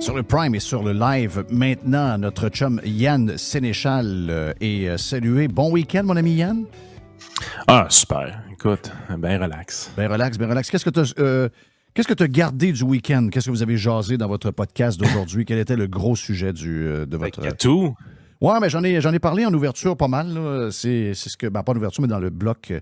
Sur le Prime et sur le live, maintenant, notre chum Yann Sénéchal est salué. Bon week-end, mon ami Yann? Ah, super. Écoute, bien relax. Bien relax, bien relax. Qu'est-ce que tu as gardé du week-end? Qu'est-ce que vous avez jasé dans votre podcast d'aujourd'hui? Quel était le gros sujet de votre... Il y a tout. Ouais, mais j'en ai parlé en ouverture pas mal. Là. C'est ce que... Ben, pas en ouverture, mais dans le bloc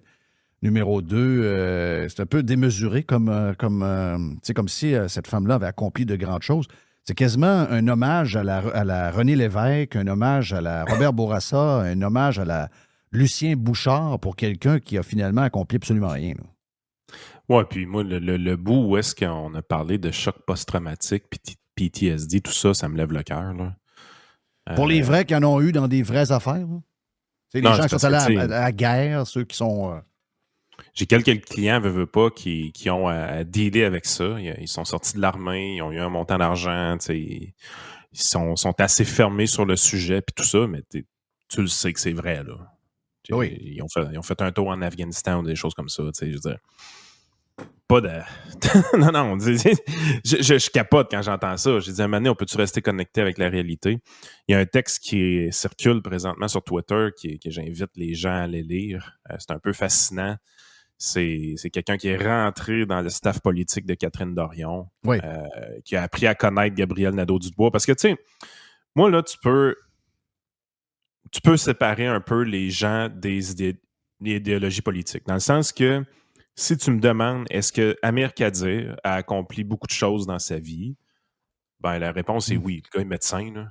numéro 2. C'est un peu démesuré comme si cette femme-là avait accompli de grandes choses. C'est quasiment un hommage à la René Lévesque, un hommage à la Robert Bourassa, un hommage à la Lucien Bouchard pour quelqu'un qui a finalement accompli absolument rien. Là. Ouais, puis moi, le bout où est-ce qu'on a parlé de choc post-traumatique, PTSD, tout ça, ça me lève le cœur. Pour les vrais qui en ont eu dans des vraies affaires. Les gens qui sont allés à la guerre, ceux qui sont... J'ai quelques clients, veut pas, qui ont à dealer avec ça. Ils sont sortis de l'armée, ils ont eu un montant d'argent, ils sont assez fermés sur le sujet, puis tout ça, mais tu le sais que c'est vrai, là. Oui. Ils ont fait un tour en Afghanistan ou des choses comme ça, je veux dire. Pas de... non, je capote quand j'entends ça. J'ai dit, à un moment donné, on peut-tu rester connecté avec la réalité? Il y a un texte qui circule présentement sur Twitter que j'invite les gens à aller lire. C'est un peu fascinant. C'est quelqu'un qui est rentré dans le staff politique de Catherine Dorion, oui. Qui a appris à connaître Gabriel Nadeau-Dubois. Parce que, tu sais, moi, là, tu peux séparer un peu les gens des idéologies politiques. Dans le sens que, si tu me demandes, est-ce que Amir Kadir a accompli beaucoup de choses dans sa vie? Ben, la réponse est oui. Le gars est médecin, là.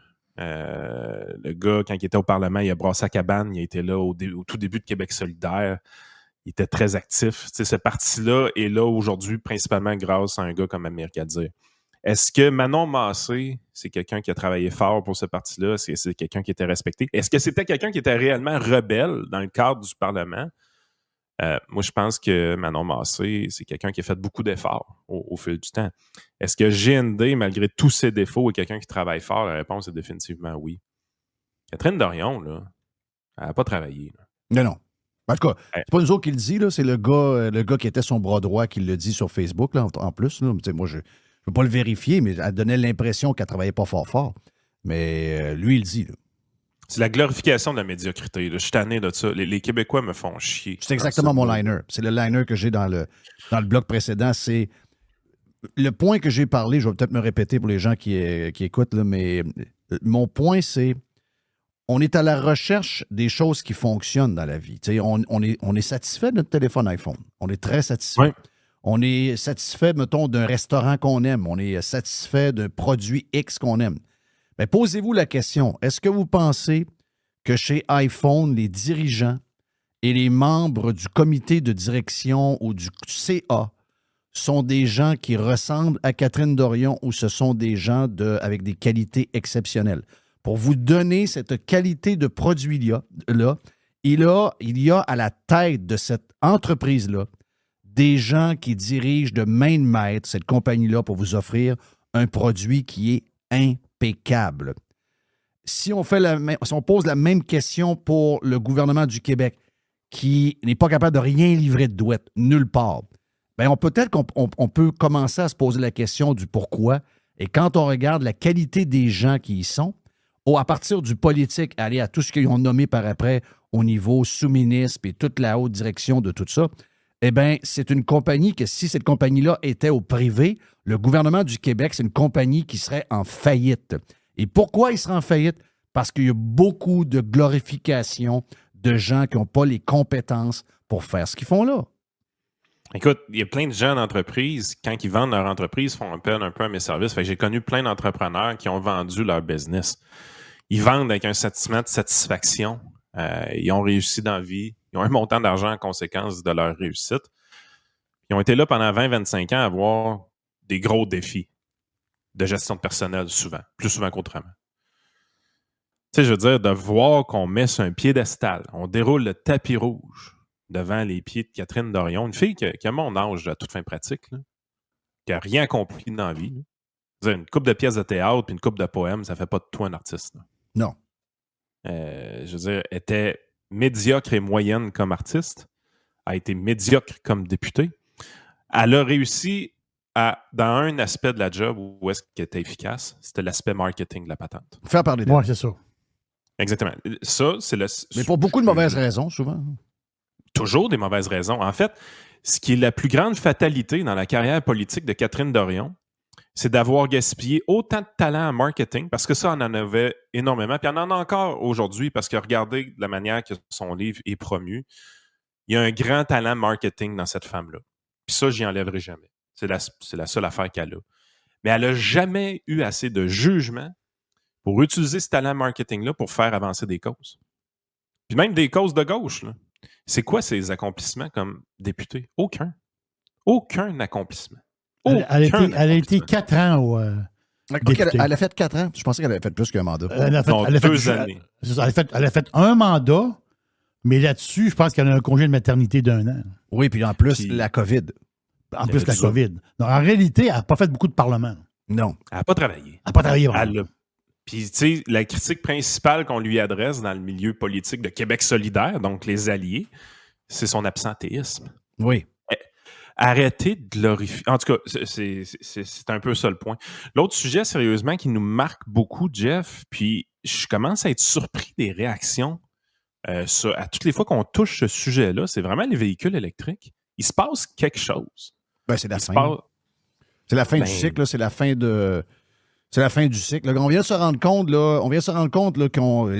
Le gars, quand il était au Parlement, il a brassé à cabane, il était là au tout début de Québec solidaire. Il était très actif. Tu sais, ce parti-là est là aujourd'hui principalement grâce à un gars comme Amir Kadir. Est-ce que Manon Massé, c'est quelqu'un qui a travaillé fort pour ce parti-là? Est-ce que c'est quelqu'un qui était respecté? Est-ce que c'était quelqu'un qui était réellement rebelle dans le cadre du Parlement? Moi, je pense que Manon Massé, c'est quelqu'un qui a fait beaucoup d'efforts au fil du temps. Est-ce que GND, malgré tous ses défauts, est quelqu'un qui travaille fort? La réponse est définitivement oui. Catherine Dorion, là, elle n'a pas travaillé. Là. Non. En tout cas, c'est pas nous autres qui le dit, là, c'est le gars qui était son bras droit qui le dit sur Facebook, là, en plus. Là. Moi, je ne peux pas le vérifier, mais elle donnait l'impression qu'elle ne travaillait pas fort. Mais lui, il le dit. Là. C'est la glorification de la médiocrité. Là. Je suis tanné de ça. Les Québécois me font chier. C'est exactement mon liner. C'est le liner que j'ai dans le bloc précédent. C'est le point que j'ai parlé, je vais peut-être me répéter pour les gens qui écoutent, là, mais mon point, c'est on est à la recherche des choses qui fonctionnent dans la vie. On est satisfait de notre téléphone iPhone. On est très satisfait. Oui. On est satisfait, mettons, d'un restaurant qu'on aime. On est satisfait d'un produit X qu'on aime. Mais posez-vous la question, est-ce que vous pensez que chez iPhone, les dirigeants et les membres du comité de direction ou du CA sont des gens qui ressemblent à Catherine Dorion ou ce sont des gens avec des qualités exceptionnelles? Pour vous donner cette qualité de produit-là, il y a à la tête de cette entreprise-là des gens qui dirigent de main de maître cette compagnie-là pour vous offrir un produit qui est impeccable. Si on pose la même question pour le gouvernement du Québec, qui n'est pas capable de rien livrer de douette, nulle part, bien, peut-être qu'on peut commencer à se poser la question du pourquoi. Et quand on regarde la qualité des gens qui y sont, à partir du politique, aller à tout ce qu'ils ont nommé par après au niveau sous-ministre et toute la haute direction de tout ça, eh bien, c'est une compagnie que si cette compagnie-là était au privé, le gouvernement du Québec, c'est une compagnie qui serait en faillite. Et pourquoi il serait en faillite? Parce qu'il y a beaucoup de glorification de gens qui n'ont pas les compétences pour faire ce qu'ils font là. Écoute, il y a plein de gens d'entreprises, quand ils vendent leur entreprise, font appel un peu à mes services. Fait que j'ai connu plein d'entrepreneurs qui ont vendu leur business. Ils vendent avec un sentiment de satisfaction. Ils ont réussi dans la vie. Ils ont un montant d'argent en conséquence de leur réussite. Ils ont été là pendant 20-25 ans à avoir des gros défis de gestion de personnel, souvent. Plus souvent qu'autrement. Tu sais, je veux dire, de voir qu'on met sur un piédestal, on déroule le tapis rouge devant les pieds de Catherine Dorion, une fille qui a mon âge à toute fin pratique, là, qui n'a rien accompli dans la vie. Là. Une couple de pièces de théâtre puis une couple de poèmes, ça fait pas de toi un artiste. Là. Non. Je veux dire, était médiocre et moyenne comme artiste, a été médiocre comme députée. Elle a réussi dans un aspect de la job où est-ce qu'elle était efficace, c'était l'aspect marketing de la patente. Faire parler d'elle. Oui, c'est ça. Exactement. Ça, c'est le... Mais pour beaucoup de mauvaises raisons, souvent. Toujours des mauvaises raisons. En fait, ce qui est la plus grande fatalité dans la carrière politique de Catherine Dorion, c'est d'avoir gaspillé autant de talent en marketing, parce que ça, on en avait énormément, puis on en a encore aujourd'hui, parce que regardez la manière que son livre est promu, il y a un grand talent marketing dans cette femme-là. Puis ça, j'y enlèverai jamais. C'est la seule affaire qu'elle a. Mais elle n'a jamais eu assez de jugement pour utiliser ce talent marketing-là pour faire avancer des causes. Puis même des causes de gauche, là. C'est quoi ses accomplissements comme députée? Aucun. Aucun accomplissement. Elle a été 4 ans au. Elle a fait 4 ans. Je pensais qu'elle avait fait plus qu'un mandat. Elle a fait 2 années. Elle a fait un mandat, mais là-dessus, je pense qu'elle a un congé de maternité d'1 an. Oui, puis en plus, la COVID. En plus, la COVID. Donc, en réalité, elle n'a pas fait beaucoup de parlement. Non. Elle n'a pas travaillé. Elle n'a pas travaillé vraiment. Puis, tu sais, la critique principale qu'on lui adresse dans le milieu politique de Québec solidaire, donc les alliés, c'est son absentéisme. Oui. Arrêtez de glorifier. En tout cas, c'est un peu ça le point. L'autre sujet, sérieusement, qui nous marque beaucoup, Jeff, puis je commence à être surpris des réactions à toutes les fois qu'on touche ce sujet-là, c'est vraiment les véhicules électriques. Il se passe quelque chose. Ben, c'est la fin. C'est la fin du cycle, là, c'est la fin de... C'est la fin du cycle. Là, on vient de se rendre compte, là,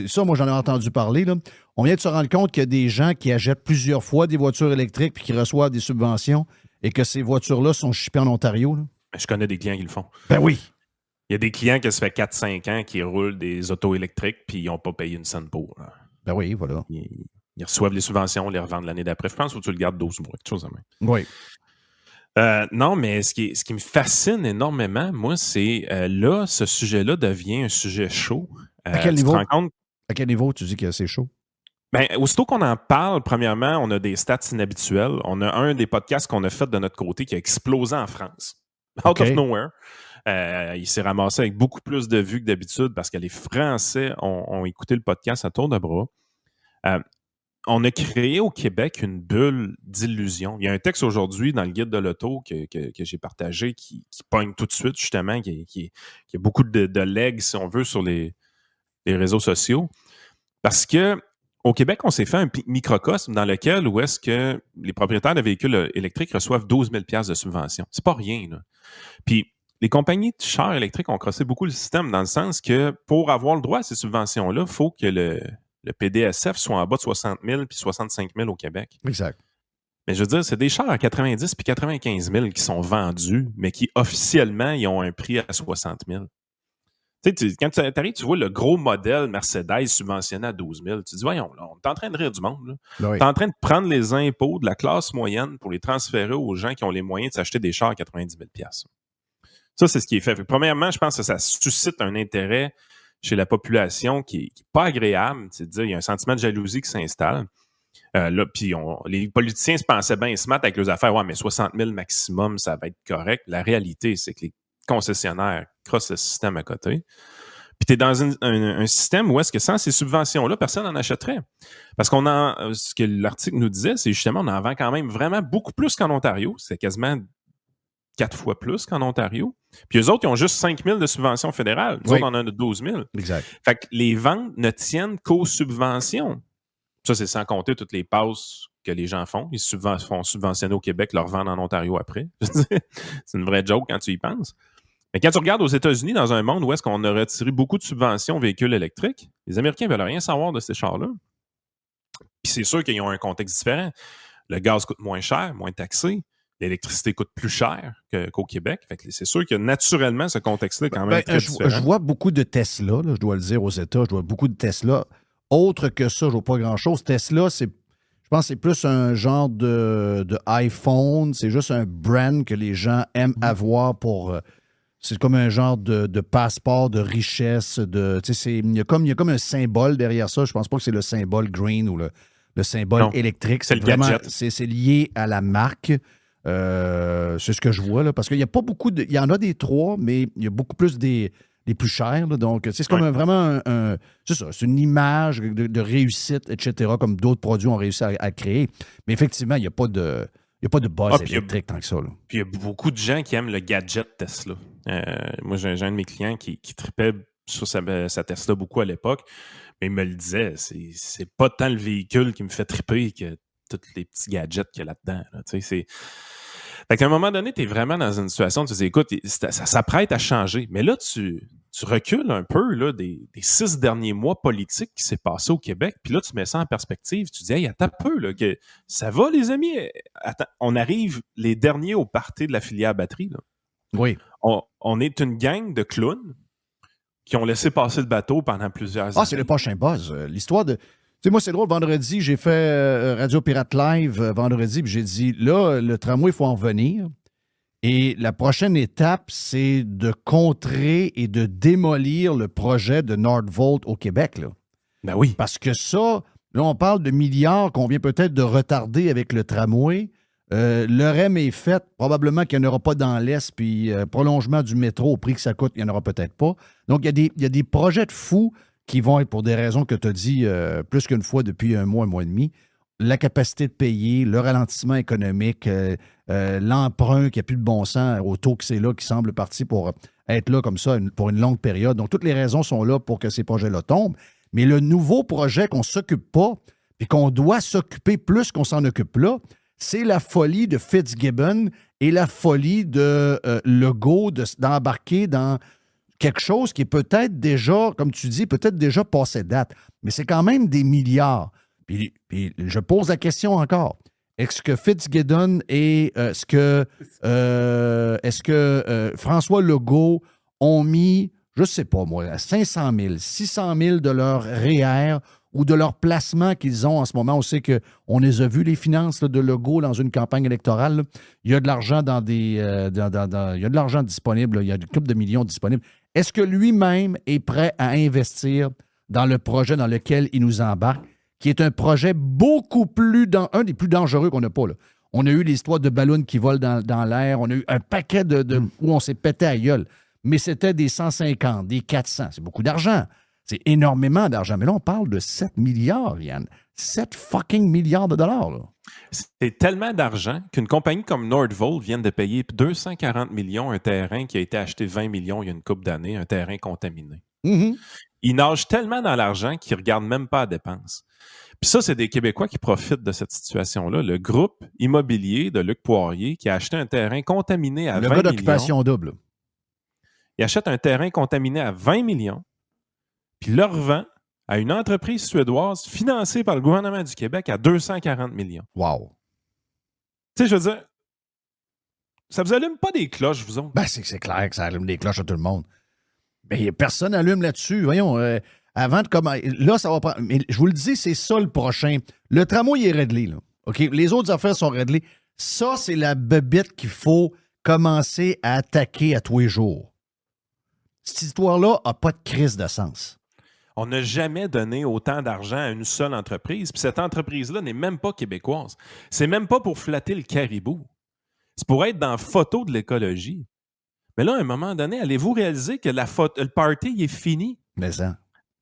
ça, moi, j'en ai entendu parler, là. On vient de se rendre compte qu'il y a des gens qui achètent plusieurs fois des voitures électriques puis qui reçoivent des subventions et que ces voitures-là sont shippées en Ontario. Là. Je connais des clients qui le font. Ben oui. Il y a des clients qui se fait 4-5 ans qui roulent des autos électriques puis ils n'ont pas payé une scène pour. Là. Ben oui, voilà. Ils reçoivent les subventions, les revendent l'année d'après. Je pense que tu le gardes 12 mois, quelque chose de même. Oui. Non, mais ce qui me fascine énormément, moi, c'est là, ce sujet-là devient un sujet chaud. À quel niveau? Tu te rends compte? À quel niveau tu dis que c'est chaud? Ben, aussitôt qu'on en parle, premièrement, on a des stats inhabituels. On a un des podcasts qu'on a fait de notre côté qui a explosé en France. Out of nowhere. Il s'est ramassé avec beaucoup plus de vues que d'habitude parce que les Français ont écouté le podcast à tour de bras. On a créé au Québec une bulle d'illusion. Il y a un texte aujourd'hui dans le guide de l'auto que j'ai partagé qui pogne tout de suite, justement, qui a beaucoup de legs, si on veut, sur les réseaux sociaux. Parce que au Québec, on s'est fait un microcosme dans lequel où est-ce que les propriétaires de véhicules électriques reçoivent 12 000 $ de subvention. C'est pas rien, là. Puis, les compagnies de chars électriques ont crossé beaucoup le système dans le sens que pour avoir le droit à ces subventions-là, il faut que le PDSF soit en bas de 60 000 puis 65 000 au Québec. Exact. Mais je veux dire, c'est des chars à 90 puis 95 000 qui sont vendus, mais qui officiellement, ils ont un prix à 60 000. Quand tu arrives, tu vois le gros modèle Mercedes subventionné à 12 000. Tu te dis, voyons, là, on est en train de rire du monde. Là. Oui. Tu es en train de prendre les impôts de la classe moyenne pour les transférer aux gens qui ont les moyens de s'acheter des chars à 90 000 $. Ça, c'est ce qui est fait. Premièrement, je pense que ça suscite un intérêt chez la population qui n'est pas agréable. C'est-à-dire, il y a un sentiment de jalousie qui s'installe. Là, puis les politiciens se pensaient bien smart avec leurs affaires. Ouais, mais 60 000 maximum, ça va être correct. La réalité, c'est que les concessionnaires crossent le système à côté. Puis tu es dans un système où est-ce que sans ces subventions-là, personne n'en achèterait. Parce ce que l'article nous disait, c'est justement on en vend quand même vraiment beaucoup plus qu'en Ontario. C'est quasiment 4 fois plus qu'en Ontario. Puis eux autres, ils ont juste 5 000 de subventions fédérales. Nous autres, on en a 12 000. Exact. Fait que les ventes ne tiennent qu'aux subventions. Ça, c'est sans compter toutes les passes que les gens font. Ils font subventionner au Québec, leur vendent en Ontario après. C'est une vraie joke quand tu y penses. Mais quand tu regardes aux États-Unis, dans un monde où est-ce qu'on a retiré beaucoup de subventions aux véhicules électriques, les Américains ne veulent rien savoir de ces chars-là. Puis c'est sûr qu'ils ont un contexte différent. Le gaz coûte moins cher, moins taxé. L'électricité coûte plus cher qu'au Québec. Fait que c'est sûr que naturellement, ce contexte-là est quand même très différent. Je vois beaucoup de Tesla, là, je dois le dire, aux États. Je vois beaucoup de Tesla. Autre que ça, je ne vois pas grand-chose. Tesla, je pense que c'est plus un genre de iPhone. C'est juste un brand que les gens aiment avoir pour... c'est comme un genre de passeport de richesse. Il y a comme un symbole derrière ça. Je pense pas que c'est le symbole green ou le symbole électrique. C'est vraiment, c'est lié à la marque. C'est ce que je vois, là, parce qu'il n'y a pas beaucoup de... Il y en a des 3, mais il y a beaucoup plus des plus chers. Là, donc, c'est comme vraiment c'est ça, c'est une image de réussite, etc., comme d'autres produits ont réussi à créer. Mais effectivement, il n'y a pas n'y a pas de buzz Ah, puis électrique tant que ça. Là. Puis il y a beaucoup de gens qui aiment le gadget Tesla. Moi, j'ai un de mes clients qui tripait sur sa Tesla beaucoup à l'époque, mais il me le disait, c'est pas tant le véhicule qui me fait triper que tous les petits gadgets qu'il y a là-dedans. Là. Fait qu'à un moment donné, tu es vraiment dans une situation où tu te dis, écoute, ça s'apprête à changer. Mais là, tu recules un peu là, des 6 derniers mois politiques qui s'est passé au Québec, puis là, tu mets ça en perspective. Tu dis, hey, attends un peu, là, que ça va, les amis? Attends, on arrive les derniers au party de la filière batterie. Là. Oui. On est une gang de clowns qui ont laissé passer le bateau pendant plusieurs années. Ah, c'est le prochain buzz. L'histoire de... Tu sais, moi, c'est drôle, vendredi, j'ai fait Radio Pirate Live vendredi, puis j'ai dit, là, le tramway, il faut en revenir. Et la prochaine étape, c'est de contrer et de démolir le projet de Nordvolt au Québec. Là. Ben oui. Parce que ça, là, on parle de milliards qu'on vient peut-être de retarder avec le tramway. Le REM est fait. Probablement qu'il n'y en aura pas dans l'Est, puis prolongement du métro au prix que ça coûte, il n'y en aura peut-être pas. Donc, il y a des projets de fous qui vont être, pour des raisons que tu as dit plus qu'une fois depuis un mois et demi, la capacité de payer, le ralentissement économique, l'emprunt qui n'a plus de bon sens au taux que c'est là, qui semble parti pour être là comme ça pour une longue période. Donc, toutes les raisons sont là pour que ces projets-là tombent. Mais le nouveau projet qu'on ne s'occupe pas et qu'on doit s'occuper plus qu'on s'en occupe là, c'est la folie de Fitzgibbon et la folie de Legault d'embarquer dans quelque chose qui est peut-être déjà, comme tu dis, peut-être déjà passé date. Mais c'est quand même des milliards. Puis je pose la question encore. Est-ce que Fitzgibbon et est-ce que François Legault ont mis, je ne sais pas moi, 500 000, 600 000 de leur REER ou de leur placement qu'ils ont en ce moment? On sait qu'on les a vus, les finances là, de Legault dans une campagne électorale. Là. Il y a de l'argent dans des... il y a de l'argent disponible. Là. Il y a une couple de millions disponibles. Est-ce que lui-même est prêt à investir dans le projet dans lequel il nous embarque, qui est un projet beaucoup plus... un des plus dangereux qu'on n'a pas. Là. On a eu l'histoire de ballons qui volent dans l'air. On a eu un paquet où on s'est pété à la gueule. Mais c'était des 150, des 400. C'est beaucoup d'argent. C'est énormément d'argent. Mais là, on parle de 7 milliards, Yann. 7 fucking milliards de dollars. Là. C'est tellement d'argent qu'une compagnie comme Nordvolt vient de payer 240 millions un terrain qui a été acheté 20 millions il y a une couple d'années, un terrain contaminé. Mm-hmm. Ils nagent tellement dans l'argent qu'ils ne regardent même pas la dépense. Puis ça, c'est des Québécois qui profitent de cette situation-là. Le groupe immobilier de Luc Poirier qui a acheté un terrain contaminé à 20 millions. Le gars d'occupation double. Il achète un terrain contaminé à 20 millions, puis le revend à une entreprise suédoise financée par le gouvernement du Québec à 240 millions. Wow. Tu sais, je veux dire, ça vous allume pas des cloches, vous autres? Ben, c'est clair que ça allume des cloches à tout le monde. Mais personne n'allume là-dessus. Voyons, avant de commencer. Là, ça va pas. Mais je vous le dis, c'est ça le prochain. Le tramway il est réglé, là. OK? Les autres affaires sont réglées. Ça, c'est la bébête qu'il faut commencer à attaquer à tous les jours. Cette histoire-là n'a pas de crise de sens. On n'a jamais donné autant d'argent à une seule entreprise, puis cette entreprise-là n'est même pas québécoise. C'est même pas pour flatter le caribou. C'est pour être dans la photo de l'écologie. Mais là, à un moment donné, allez-vous réaliser que le party il est fini? Mais ça.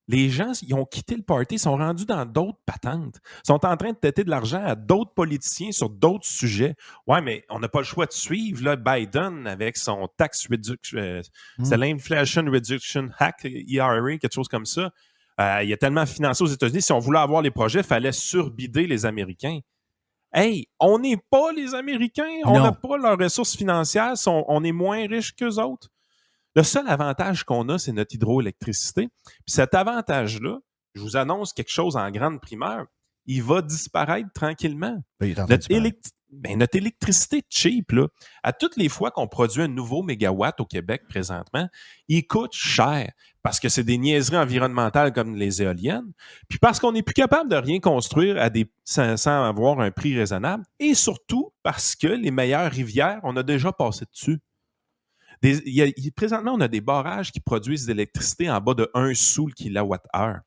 Les gens, ils ont quitté le party, ils sont rendus dans d'autres patentes. Ils sont en train de têter de l'argent à d'autres politiciens sur d'autres sujets. Ouais, mais on n'a pas le choix de suivre là, Biden avec son tax reduction, c'est l'Inflation Reduction Act, ERA, quelque chose comme ça. Il y a tellement financé aux États-Unis. Si on voulait avoir les projets, il fallait surbider les Américains. Hey, on n'est pas les Américains. On n'a pas leurs ressources financières. On est moins riches qu'eux autres. Le seul avantage qu'on a, c'est notre hydroélectricité. Puis cet avantage-là, je vous annonce quelque chose en grande primeur, il va disparaître tranquillement. Notre électricité cheap, là, à toutes les fois qu'on produit un nouveau mégawatt au Québec présentement, il coûte cher parce que c'est des niaiseries environnementales comme les éoliennes, puis parce qu'on n'est plus capable de rien construire sans avoir un prix raisonnable, et surtout parce que les meilleures rivières, on a déjà passé dessus. Présentement, on a des barrages qui produisent de l'électricité en bas de 1 sou le kilowatt-heure.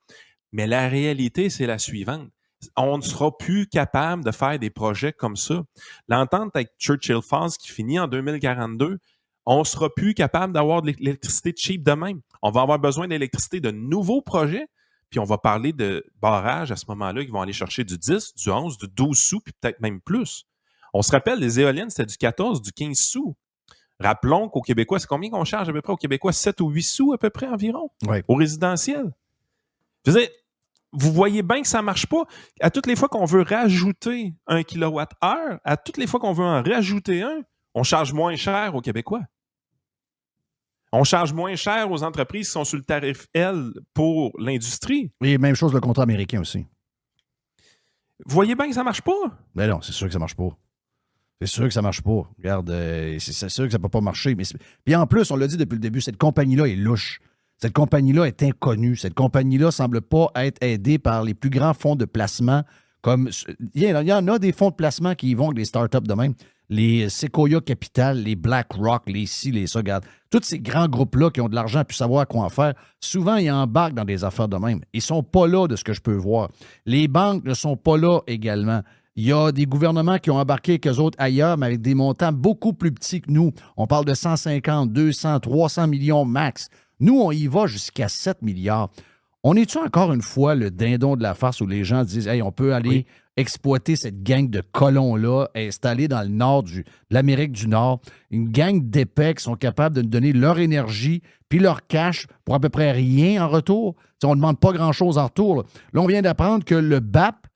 Mais la réalité, c'est la suivante. On ne sera plus capable de faire des projets comme ça. L'entente avec Churchill Falls qui finit en 2042, on ne sera plus capable d'avoir de l'électricité cheap de même. On va avoir besoin d'électricité de nouveaux projets, puis on va parler de barrages à ce moment-là qui vont aller chercher du 10, du 11, du 12 sous, puis peut-être même plus. On se rappelle, les éoliennes, c'était du 14, du 15 sous. Rappelons qu'au Québécois, c'est combien qu'on charge à peu près au Québécois? 7 ou 8 sous à peu près environ, Ouais. au résidentiel. Je veux dire, vous voyez bien que ça ne marche pas. À toutes les fois qu'on veut rajouter 1 kWh, à toutes les fois qu'on veut en rajouter un, on charge moins cher aux Québécois. On charge moins cher aux entreprises qui sont sur le tarif L pour l'industrie. Et même chose le contrat américain aussi. Vous voyez bien que ça ne marche pas. Mais non, c'est sûr que ça marche pas. C'est sûr que ça marche pas. Regarde, c'est sûr que ça peut pas marcher. Puis en plus, on l'a dit depuis le début, cette compagnie-là est louche. Cette compagnie-là est inconnue. Cette compagnie-là semble pas être aidée par les plus grands fonds de placement. Comme il y en a des fonds de placement qui y vont avec des startups de même. Les Sequoia Capital, les BlackRock, les ci, les ça, regarde. Tous ces grands groupes-là qui ont de l'argent et savoir quoi en faire, souvent, ils embarquent dans des affaires de même. Ils sont pas là de ce que je peux voir. Les banques ne sont pas là également. Il y a des gouvernements qui ont embarqué avec eux autres ailleurs, mais avec des montants beaucoup plus petits que nous. On parle de 150, 200, 300 millions max. Nous, on y va jusqu'à 7 milliards. On est-tu encore une fois le dindon de la farce où les gens disent « Hey, on peut aller exploiter cette gang de colons-là installés dans le nord de l'Amérique du Nord, une gang d'épais qui sont capables de nous donner leur énergie puis leur cash pour à peu près rien en retour. T'sais, on ne demande pas grand-chose en retour. Là, on vient d'apprendre que le BAP,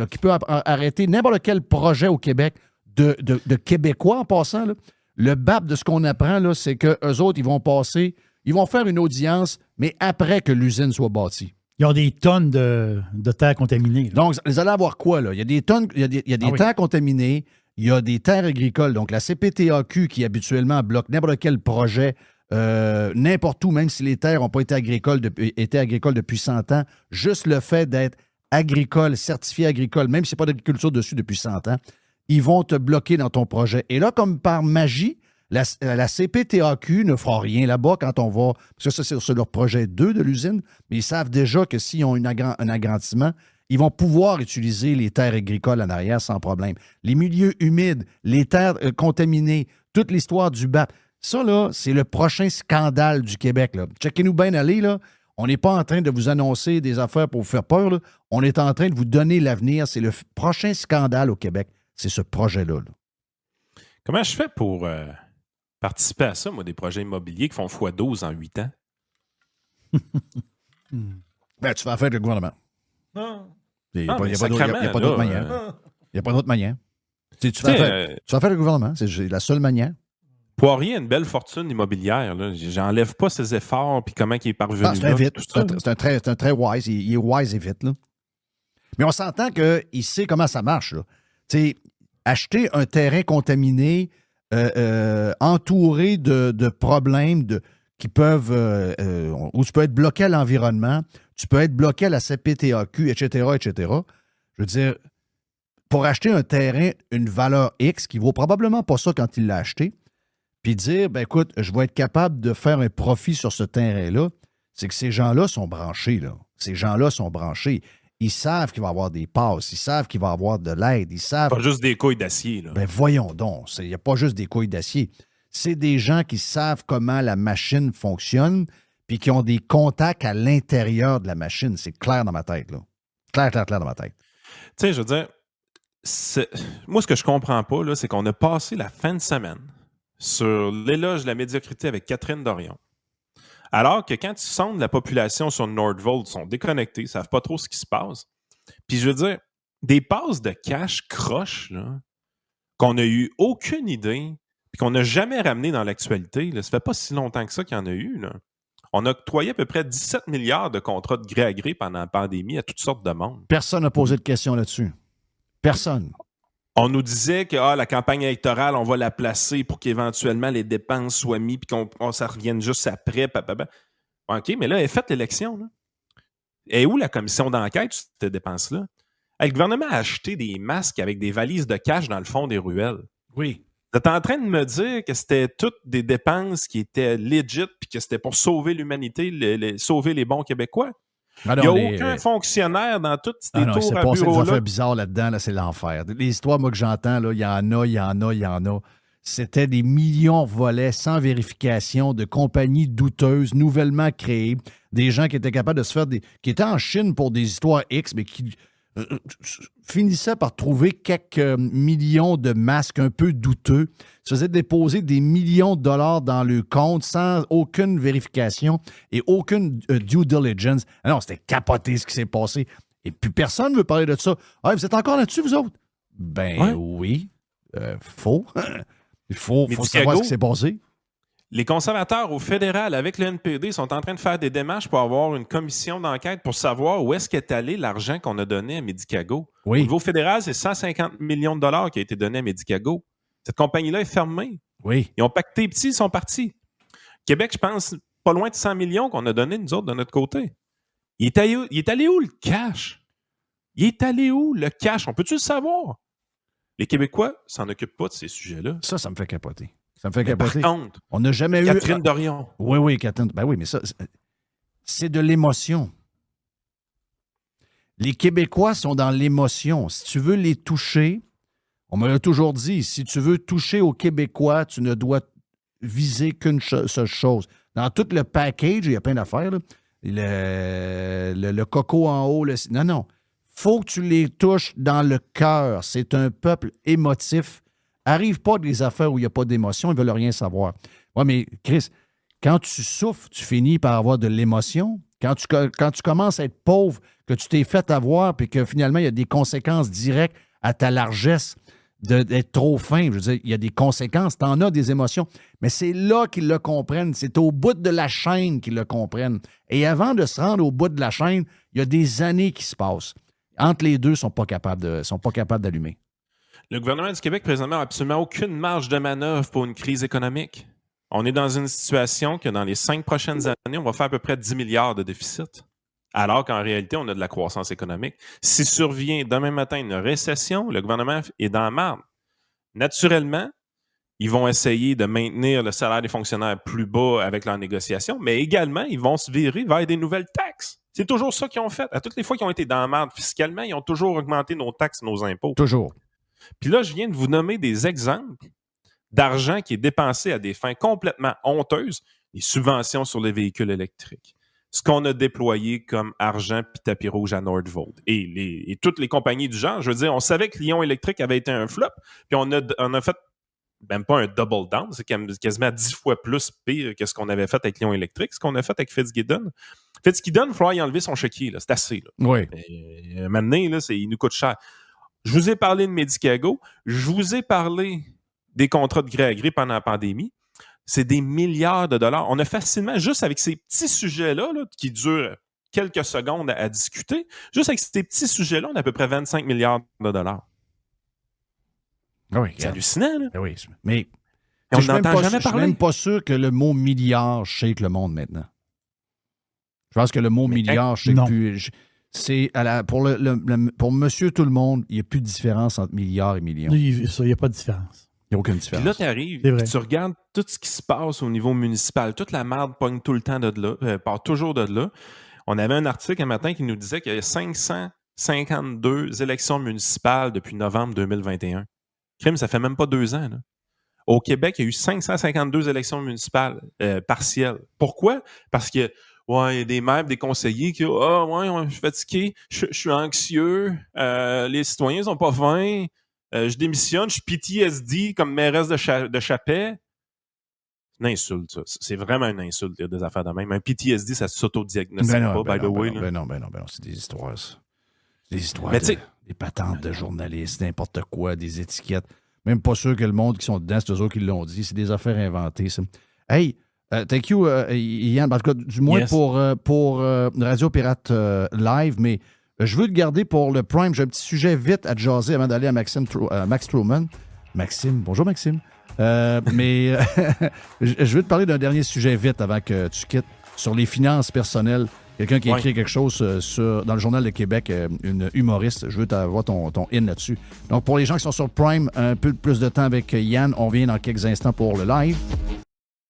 qui peut arrêter n'importe quel projet au Québec de Québécois en passant, là, le BAP, de ce qu'on apprend, là, c'est qu'eux autres, ils vont faire une audience, mais après que l'usine soit bâtie. Ils ont des tonnes de terres contaminées. Là. Donc, vous allez avoir quoi, là? Il y a des tonnes, il y a des terres contaminées, il y a des terres agricoles. Donc, la CPTAQ, qui habituellement bloque n'importe quel projet, n'importe où, même si les terres n'ont pas été agricoles depuis 100 ans, juste le fait d'être agricole, certifié agricole, même si ce n'est pas d'agriculture dessus depuis 100 ans, ils vont te bloquer dans ton projet. Et là, comme par magie, la CPTAQ ne fera rien là-bas quand on va... Parce que ça, c'est sur leur projet 2 de l'usine, mais ils savent déjà que s'ils ont un agrandissement, ils vont pouvoir utiliser les terres agricoles en arrière sans problème. Les milieux humides, les terres contaminées, toute l'histoire du BAP. Ça, là, c'est le prochain scandale du Québec. Là. Checkez-nous bien aller, là. On n'est pas en train de vous annoncer des affaires pour vous faire peur. Là. On est en train de vous donner l'avenir. C'est le prochain scandale au Québec. C'est ce projet-là. Là. Comment je fais pour participer à ça, moi, des projets immobiliers qui font x12 en 8 ans? Ben, tu fais affaire avec le gouvernement. Non. Il n'y a pas d'autre manière. Il n'y a pas d'autre manière. Tu fais affaire avec le gouvernement. C'est la seule manière. Poirier a une belle fortune immobilière. Là. J'enlève pas ses efforts puis comment il est parvenu. C'est un vite. C'est un très wise. Il est wise et vite. Là. Mais on s'entend qu'il sait comment ça marche. Là. Acheter un terrain contaminé, entouré de problèmes qui peuvent... où tu peux être bloqué à l'environnement, tu peux être bloqué à la CPTAQ, etc., etc. Je veux dire, pour acheter un terrain, une valeur X qui vaut probablement pas ça quand il l'a acheté, puis dire, ben écoute, je vais être capable de faire un profit sur ce terrain-là, c'est que ces gens-là sont branchés. Là. Ces gens-là sont branchés. Ils savent qu'il va y avoir des passes, ils savent qu'il va y avoir de l'aide, ils savent... Pas juste des couilles d'acier. Là. Ben voyons donc, il n'y a pas juste des couilles d'acier. C'est des gens qui savent comment la machine fonctionne puis qui ont des contacts à l'intérieur de la machine. C'est clair dans ma tête, là. Clair dans ma tête. Tu sais, je veux dire, moi, ce que je comprends pas, là, c'est qu'on a passé la fin de semaine sur l'éloge de la médiocrité avec Catherine Dorion. Alors que quand tu sondes la population sur Nordvolt, ils sont déconnectés, ils ne savent pas trop ce qui se passe. Puis je veux dire, des passes de cash croches, là, qu'on n'a eu aucune idée, puis qu'on n'a jamais ramené dans l'actualité, là, ça fait pas si longtemps que ça qu'il y en a eu. Là. On a octroyé à peu près 17 milliards de contrats de gré à gré pendant la pandémie à toutes sortes de monde. Personne n'a posé de questions là-dessus. Personne. On nous disait que la campagne électorale, on va la placer pour qu'éventuellement les dépenses soient mises puis qu'on ça revienne juste après. OK, mais là, elle est faite l'élection. Là. Et où la commission d'enquête sur cette dépense-là? Le gouvernement a acheté des masques avec des valises de cash dans le fond des ruelles. Oui. Vous êtes en train de me dire que c'était toutes des dépenses qui étaient legit puis que c'était pour sauver l'humanité, sauver les bons Québécois? Il n'y a aucun fonctionnaire dans toutes ces tours à bureau-là. C'est passé des affaires bizarres là-dedans, là, c'est l'enfer. Les histoires, moi, que j'entends, il y en a. C'était des millions volets sans vérification de compagnies douteuses, nouvellement créées, des gens qui étaient capables de se faire qui étaient en Chine pour des histoires X, mais qui finissait par trouver quelques millions de masques un peu douteux, se faisait déposer des millions de dollars dans le compte sans aucune vérification et aucune due diligence. Ah non, c'était capoté ce qui s'est passé. Et puis personne ne veut parler de ça. Ah, vous êtes encore là-dessus, vous autres? Ben oui. Faux. Il faut savoir ce qui s'est passé. Les conservateurs au fédéral avec le NPD sont en train de faire des démarches pour avoir une commission d'enquête pour savoir où est-ce qu'est allé l'argent qu'on a donné à Medicago. Oui. Au niveau fédéral, c'est 150 millions de dollars qui a été donné à Medicago. Cette compagnie-là est fermée. Oui. Ils ont pacté petit, ils sont partis. Québec, je pense, pas loin de 100 millions qu'on a donné, nous autres, de notre côté. Il est allé où le cash? Il est allé où le cash? On peut-tu le savoir? Les Québécois s'en occupent pas de ces sujets-là. Ça me fait capoter. Ça me fait capoter. Par contre, on n'a jamais Catherine Dorion. Oui, Catherine. Ben oui, mais ça, c'est de l'émotion. Les Québécois sont dans l'émotion. Si tu veux les toucher, on me l'a toujours dit, si tu veux toucher aux Québécois, tu ne dois viser qu'une seule chose. Dans tout le package, il y a plein d'affaires, là. Le coco en haut. Non. Faut que tu les touches dans le cœur. C'est un peuple émotif. Arrive pas des affaires où il n'y a pas d'émotion, ils ne veulent rien savoir. Oui, mais Chris, quand tu souffres, tu finis par avoir de l'émotion. Quand tu commences à être pauvre, que tu t'es fait avoir, puis que finalement, il y a des conséquences directes à ta largesse d'être trop fin. Je veux dire, il y a des conséquences, tu en as des émotions. Mais c'est là qu'ils le comprennent. C'est au bout de la chaîne qu'ils le comprennent. Et avant de se rendre au bout de la chaîne, il y a des années qui se passent. Entre les deux, ils ne sont pas capables d'allumer. Le gouvernement du Québec, présentement, n'a absolument aucune marge de manœuvre pour une crise économique. On est dans une situation que dans les 5 prochaines années, on va faire à peu près 10 milliards de déficit, alors qu'en réalité, on a de la croissance économique. Si survient demain matin une récession, le gouvernement est dans la marde. Naturellement, ils vont essayer de maintenir le salaire des fonctionnaires plus bas avec leur négociation, mais également, ils vont se virer vers des nouvelles taxes. C'est toujours ça qu'ils ont fait. À toutes les fois qu'ils ont été dans la marde fiscalement, ils ont toujours augmenté nos taxes, nos impôts. Toujours. Puis là, je viens de vous nommer des exemples d'argent qui est dépensé à des fins complètement honteuses, les subventions sur les véhicules électriques, ce qu'on a déployé comme argent puis tapis rouge à Nordvolt et toutes les compagnies du genre. Je veux dire, on savait que Lion Électrique avait été un flop, puis on a fait même pas un double down, c'est quasiment 10 fois plus pire que ce qu'on avait fait avec Lion Électrique, ce qu'on a fait avec Fitzgibbon. Fitzgibbon, il faudra y enlever son chéquier, là, c'est assez. Là. Oui. Maintenant, là, il nous coûte cher. Je vous ai parlé de Medicago. Je vous ai parlé des contrats de gré à gré pendant la pandémie. C'est des milliards de dollars. On a facilement, juste avec ces petits sujets-là, là, qui durent quelques secondes à discuter, juste avec ces petits sujets-là, on a à peu près 25 milliards de dollars. Oui, c'est hallucinant, là. Oui, mais on n'entend jamais parler. Je suis même pas sûr que le mot milliard shake le monde maintenant. Je pense que le mot milliard shake plus... C'est pour monsieur tout le monde, il n'y a plus de différence entre milliards et millions. Il n'y a pas de différence. Il n'y a aucune différence. Puis là, tu arrives, tu regardes tout ce qui se passe au niveau municipal. Toute la merde pogne tout le temps de là, part toujours de là. On avait un article un matin qui nous disait qu'il y a 552 élections municipales depuis novembre 2021. Crime, ça fait même pas 2 ans. Là. Au Québec, il y a eu 552 élections municipales partielles. Pourquoi? Parce que il y a des maires, des conseillers qui je suis fatigué, je suis anxieux, les citoyens sont pas fins, je démissionne, je suis PTSD comme mairesse de Chapais. C'est une insulte, ça. C'est vraiment une insulte, des affaires de même. Un PTSD, ça s'auto-diagnostique by the way. Non, c'est des histoires, ça. Des histoires, des patentes de journalistes, n'importe quoi, des étiquettes. Même pas sûr que le monde qui sont dedans, c'est eux autres qui l'ont dit. C'est des affaires inventées, ça. Hey, thank you, Yann. En tout cas, du moins pour Radio Pirate Live, mais je veux te garder pour le Prime. J'ai un petit sujet vite à te jaser avant d'aller à Max Truman. Maxime, bonjour Maxime. Mais je veux te parler d'un dernier sujet vite avant que tu quittes sur les finances personnelles. Quelqu'un qui a écrit quelque chose dans le Journal de Québec, une humoriste. Je veux avoir ton in là-dessus. Donc, pour les gens qui sont sur Prime, un peu plus de temps avec Yann, on vient dans quelques instants pour le live.